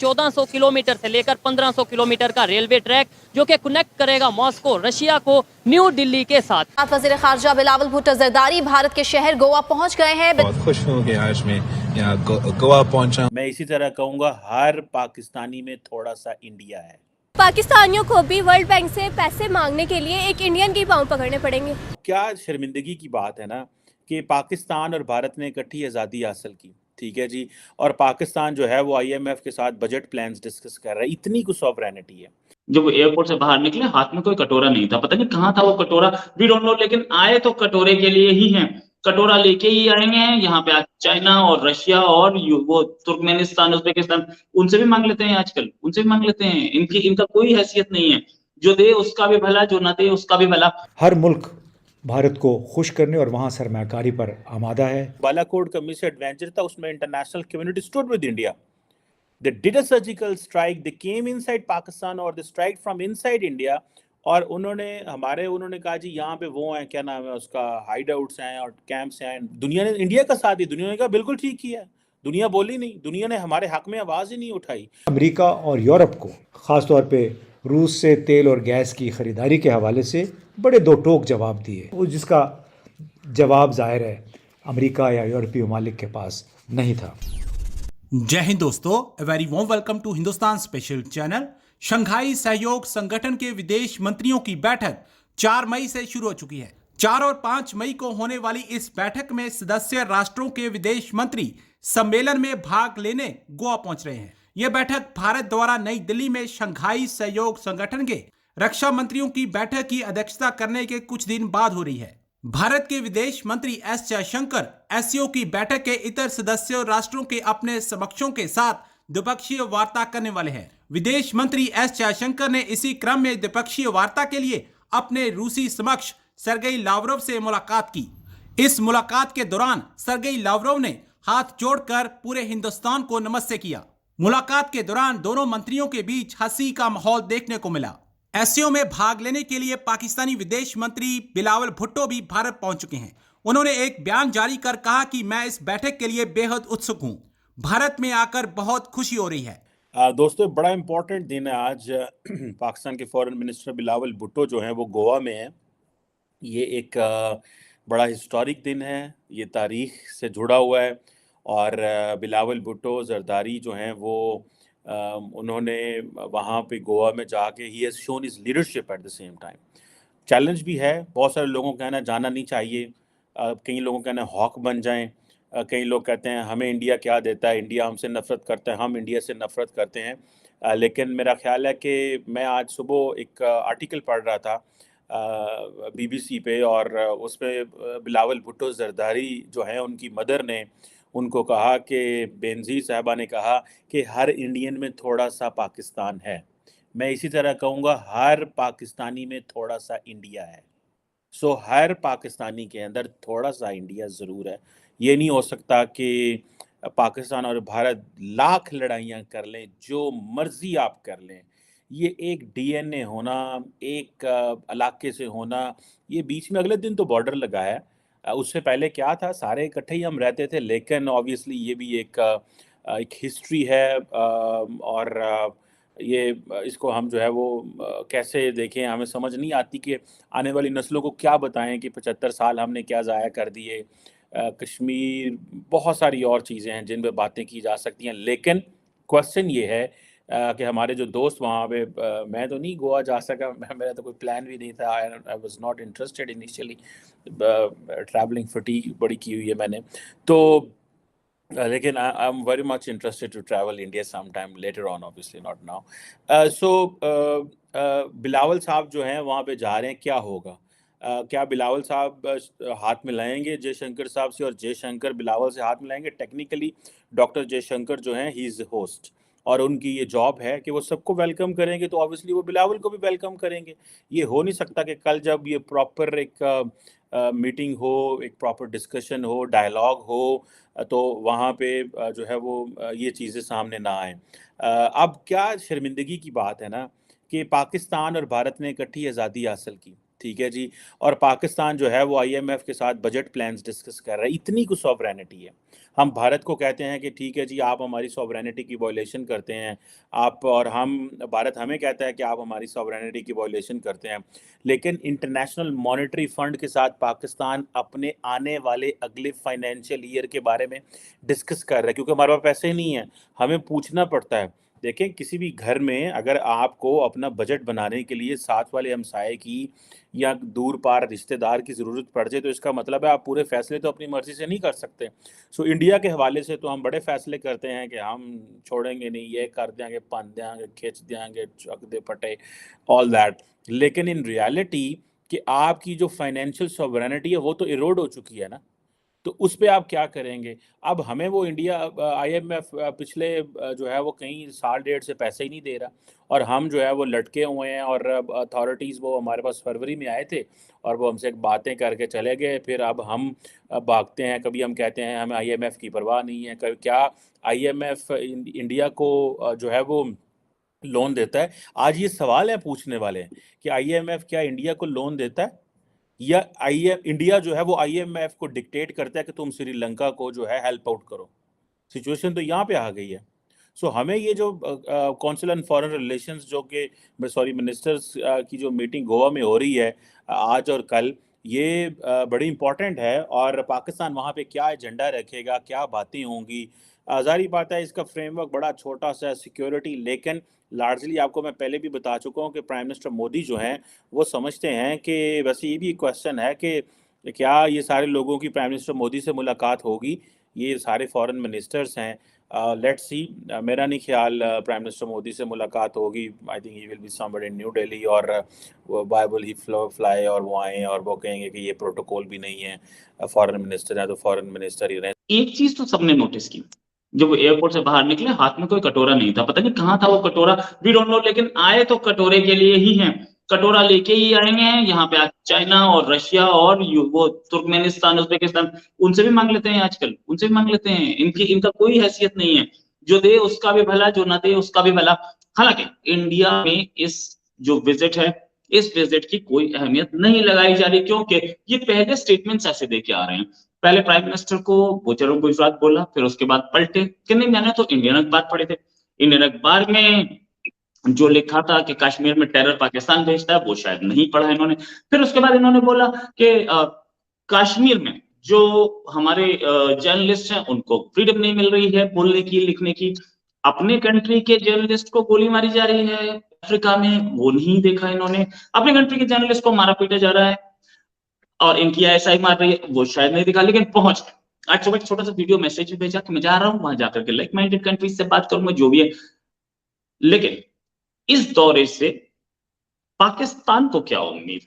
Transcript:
1400 kilometre से लेकर 1500 kilometre का रेलवे ट्रैक जो कि कनेक्ट करेगा मॉस्को रशिया को न्यू दिल्ली के साथ। वज़ीर ख़ारजा बिलावल भुट्टो ज़रदारी भारत के शहर गोवा पहुंच गए हैं। बहुत खुश हूँ कि आज मैं यहाँ गोवा पहुंचा। मैं इसी तरह कहूँगा हर पाकिस्तानी में थोड़ा सा इंडिया है। पाकिस्तानियों को भी वर्ल्ड बैंक से पैसे मांगने के लिए एक इंडियन की पाँव पकड़ने पड़ेंगे। क्या शर्मिंदगी की बात है ना कि पाकिस्तान और भारत ने इकट्ठी आज़ादी हासिल की, ठीक है जी, और पाकिस्तान जो है वो आईएमएफ के साथ बजट प्लान्स डिस्कस कर रहा है। इतनी कुछ सॉवरेनिटी है। जब वो एयरपोर्ट से बाहर निकले हाथ में कोई कटोरा नहीं था, पता नहीं कहाँ था वो कटोरा, वी डोंट नो, लेकिन आए तो कटोरे के लिए ही हैं, कटोरा लेके ही आएंगे हैं। यहाँ पे आज चाइना और रशिया और वो तुर्कमेनिस्तान, उज्बेकिस्तान, उनसे भी मांग लेते हैं, आजकल उनसे भी मांग लेते हैं। इनका कोई हैसियत नहीं है, जो दे उसका भी भला, जो ना दे उसका भी भला। हर मुल्क भारत को खुश करने और वहाँ सरमाकारी पर आमादा है। बालाकोट का मिस एडवेंचर था, उसमें international community stood with India. They did a surgical strike, they came inside Pakistan or they strike from inside India, और उन्होंने कहा जी यहाँ पे वो हैं, क्या नाम है उसका, हाइड आउट्स हैं और कैंप्स हैं। दुनिया ने इंडिया का साथ दी, दुनिया ने कहा बिल्कुल ठीक किया, दुनिया बोली नहीं, दुनिया ने हमारे हक में आवाज़ ही नहीं उठाई। अमेरिका और यूरोप को ख़ासतौर पे रूस से तेल और गैस की ख़रीदारी के हवाले से बड़े दो टोक जवाब दिए, वो जिसका जवाब ज़ाहिर है अमेरिका या यूरोपीय ममालिक के पास नहीं था। जय हिंद दोस्तों, very warm welcome to Hindustan special channel. Shanghai सहयोग संगठन के विदेश मंत्रियों की बैठक 4 मई से शुरू हो चुकी है। 4 और 5 मई को होने वाली इस बैठक में सदस्य राष्ट्रों के विदेश मंत्री सम्मेलन में भाग लेने गोवा पहुंच रहे हैं। यह बैठक भारत द्वारा नई दिल्ली में शंघाई सहयोग संगठन के रक्षा मंत्रियों की बैठक की अध्यक्षता करने के कुछ दिन बाद हो रही है। भारत के विदेश मंत्री एस जयशंकर एससीओ की बैठक के इतर सदस्य राष्ट्रों के अपने समकक्षों के साथ द्विपक्षीय वार्ता करने वाले हैं। विदेश मंत्री एस जयशंकर ने इसी क्रम में द्विपक्षीय वार्ता के लिए अपने रूसी समक्ष सर्गेई लावरोव से मुलाकात की। इस मुलाकात के दौरान सर्गेई लावरोव ने हाथ जोड़कर पूरे हिंदुस्तान को नमस्ते किया। मुलाकात के दौरान दोनों मंत्रियों के बीच हंसी का माहौल देखने को मिला। एससीओ में भाग लेने के लिए पाकिस्तानी विदेश मंत्री बिलावल भुट्टो भी भारत पहुंच चुके हैं। उन्होंने एक बयान जारी कर कहा कि मैं इस बैठक के लिए बेहद उत्सुक हूं, भारत में आकर बहुत खुशी हो रही है। दोस्तों, बड़ा इंपॉर्टेंट दिन है आज। पाकिस्तान के फॉरेन मिनिस्टर बिलावल भुट्टो जो हैं वो गोवा में हैं। ये एक बड़ा हिस्टोरिक दिन है, ये तारीख से जुड़ा हुआ है, और बिलावल भुट्टो जरदारी जो हैं वो उन्होंने वहाँ पे गोवा में जाके he has shown his leadership at the same time. Challenge भी है, बहुत सारे लोगों का कहना जाना नहीं चाहिए, कई लोगों का कहना हॉक बन जाएं, कई लोग कहते हैं हमें इंडिया क्या देता है, इंडिया हमसे नफ़रत करता है, हम इंडिया से नफ़रत करते हैं। लेकिन मेरा ख्याल है कि मैं आज सुबह एक आर्टिकल पढ़ रहा था बीबीसी पे, और उसमें बिलावल भुट्टो जरदारी जो हैं उनकी मदर ने उनको कहा कि बेनज़ीर साहबा ने कहा कि हर इंडियन में थोड़ा सा पाकिस्तान है। मैं इसी तरह कहूँगा हर पाकिस्तानी में थोड़ा सा इंडिया है। सो हर पाकिस्तानी के अंदर थोड़ा सा इंडिया ज़रूर है। ये नहीं हो सकता कि पाकिस्तान और भारत लाख लड़ाइयाँ कर लें, जो मर्ज़ी आप कर लें, ये एक डीएनए होना, एक इलाके से होना, ये बीच में अगले दिन तो बॉर्डर लगा है, उससे पहले क्या था, सारे इकट्ठे ही हम रहते थे। लेकिन ऑब्वियसली ये भी एक हिस्ट्री है, और ये इसको हम जो है वो कैसे देखें, हमें समझ नहीं आती कि आने वाली नस्लों को क्या बताएं कि 75 साल हमने क्या ज़ाया कर दिए। कश्मीर, बहुत सारी और चीज़ें हैं जिन पे बातें की जा सकती हैं, लेकिन क्वेश्चन ये है कि हमारे जो दोस्त वहाँ पे, मैं तो नहीं गोवा जा सका, मेरा तो कोई प्लान भी नहीं था, I was not interested initially, travelling fatigue बड़ी की हुई है मैंने तो, लेकिन I am very much interested to travel India some time later on, obviously not now. So Bilawal साहब जो हैं वहाँ पे जा रहे हैं, क्या होगा? क्या बिलावल साहब हाथ मिलाएंगे जयशंकर साहब से, और जयशंकर बिलावल से हाथ मिलाएंगे? टेक्निकली डॉक्टर जयशंकर जो हैं ही इज़ होस्ट, और उनकी ये जॉब है कि वो सबको वेलकम करेंगे, तो ऑब्वियसली वो बिलावल को भी वेलकम करेंगे। ये हो नहीं सकता कि कल जब ये प्रॉपर एक मीटिंग हो, एक प्रॉपर डिस्कशन हो, डायलॉग हो, तो वहाँ पे जो है वो ये चीज़ें सामने ना आएँ। अब क्या शर्मिंदगी की बात है ना कि पाकिस्तान और भारत ने इकट्ठी आज़ादी हासिल की, ठीक है जी। और पाकिस्तान जो है वो आईएमएफ के साथ बजट प्लान्स डिस्कस कर रहा है। इतनी कुछ सॉवरेनिटी है। हम भारत को कहते हैं कि ठीक है जी, आप हमारी सॉवरेनिटी की वायलेशन करते हैं, आप और हम भारत हमें कहता है कि आप हमारी सॉवरेनिटी की वायलेशन करते हैं। लेकिन इंटरनेशनल मॉनेटरी फंड के साथ पाकिस्तान अपने आने वाले अगले फाइनेंशियल ईयर के बारे में डिस्कस कर रहा है, क्योंकि हमारे पास पैसे नहीं है, हमें पूछना पड़ता है। देखें, किसी भी घर में अगर आपको अपना बजट बनाने के लिए साथ वाले हमसाए की या दूर पार रिश्तेदार की ज़रूरत पड़ जाए, तो इसका मतलब है आप पूरे फैसले तो अपनी मर्ज़ी से नहीं कर सकते। सो इंडिया के हवाले से तो हम बड़े फैसले करते हैं कि हम छोड़ेंगे नहीं, ये कर देंगे, पन देंगे, खींच देंगे, चक दे पटे, ऑल दैट। लेकिन इन रियलिटी कि आपकी जो फाइनेंशियल सॉवरेनिटी है वो तो इरोड हो चुकी है ना, तो उस पे आप क्या करेंगे? अब हमें वो इंडिया आईएमएफ पिछले जो है वो कहीं साल डेढ़ से पैसे ही नहीं दे रहा, और हम जो है वो लटके हुए हैं। और अथॉरिटीज़ वो हमारे पास फरवरी में आए थे और वो हमसे बातें करके चले गए। फिर अब हम भागते हैं, कभी हम कहते हैं हमें आईएमएफ की परवाह नहीं है, कभी क्या आईएमएफ इंडिया को जो है वो लोन देता है? आज ये सवाल है पूछने वाले कि आईएमएफ क्या इंडिया को लोन देता है, या इंडिया जो है वो आईएमएफ को डिक्टेट करता है कि तुम श्रीलंका को जो है हेल्प आउट करो? सिचुएशन तो यहाँ पे आ गई है। सो हमें ये जो काउंसिल ऑन फॉरेन रिलेशंस जो कि सॉरी मिनिस्टर्स की जो मीटिंग गोवा में हो रही है आज और कल, ये बड़ी इंपॉर्टेंट है। और पाकिस्तान वहाँ पे क्या एजेंडा रखेगा, क्या बातें होंगी, ज़ाहिर बात है इसका फ्रेमवर्क बड़ा छोटा सा सिक्योरिटी। लेकिन लार्जली आपको मैं पहले भी बता चुका हूँ कि प्राइम मिनिस्टर मोदी जो हैं वो समझते हैं कि वैसे ये भी क्वेश्चन है कि क्या ये सारे लोगों की प्राइम मिनिस्टर मोदी से मुलाकात होगी, ये सारे फॉरेन मिनिस्टर्स हैं। लेट्स सी, मेरा नहीं ख्याल प्राइम मिनिस्टर मोदी से मुलाकात होगी। I think he will be somewhere in new Delhi, और बाइबल ही फ्लाई और वो आएँ और वो कहेंगे कि ये प्रोटोकॉल भी नहीं है, फॉरेन मिनिस्टर है तो फॉरेन मिनिस्टर ही रहे। एक चीज तो सबने नोटिस की, जब वो एयरपोर्ट से बाहर निकले हाथ में कोई कटोरा नहीं था, पता नहीं कहाँ था वो कटोरा, वी डोंट नो, लेकिन आए तो कटोरे के लिए ही हैं, कटोरा लेके ही आएंगे हैं। यहाँ पे चाइना और रशिया और वो तुर्कमेनिस्तान, उज्बेकिस्तान, उनसे भी मांग लेते हैं आजकल, उनसे भी मांग लेते हैं। इनका कोई हैसियत नहीं है, जो दे उसका भी भला, जो ना दे उसका भी भला। हालांकि इंडिया में इस जो विजिट है, इस विजिट की कोई अहमियत नहीं लगाई जा रही, क्योंकि ये पहले स्टेटमेंट्स ऐसे देके आ रहे हैं। पहले प्राइम मिनिस्टर को गुजरात गुजरात बोला, फिर उसके बाद पलटे कि नहीं, मैंने तो इंडियन अखबार पढ़े थे, इंडियन अखबार में जो लिखा था कि कश्मीर में टेरर पाकिस्तान भेजता है, वो शायद नहीं पढ़ा इन्होंने। फिर उसके बाद इन्होंने बोला कि कश्मीर में जो हमारे जर्नलिस्ट हैं उनको फ्रीडम नहीं मिल रही है बोलने की, लिखने की। अपने कंट्री के जर्नलिस्ट को गोली मारी जा रही है अफ्रीका में, वो नहीं देखा इन्होंने। अपने कंट्री के जर्नलिस्ट को मारा पीटा जा रहा है और इनकी आईएसआई मार रही है, वो शायद नहीं दिखा। लेकिन पहुंच गए। आज सुबह छोटा सा वीडियो मैसेज भी भेजा कि मैं जा रहा हूं वहां जाकर के लाइक माइंडेड कंट्रीज से बात करूंगा, जो भी है। लेकिन इस दौरे से पाकिस्तान को क्या उम्मीद?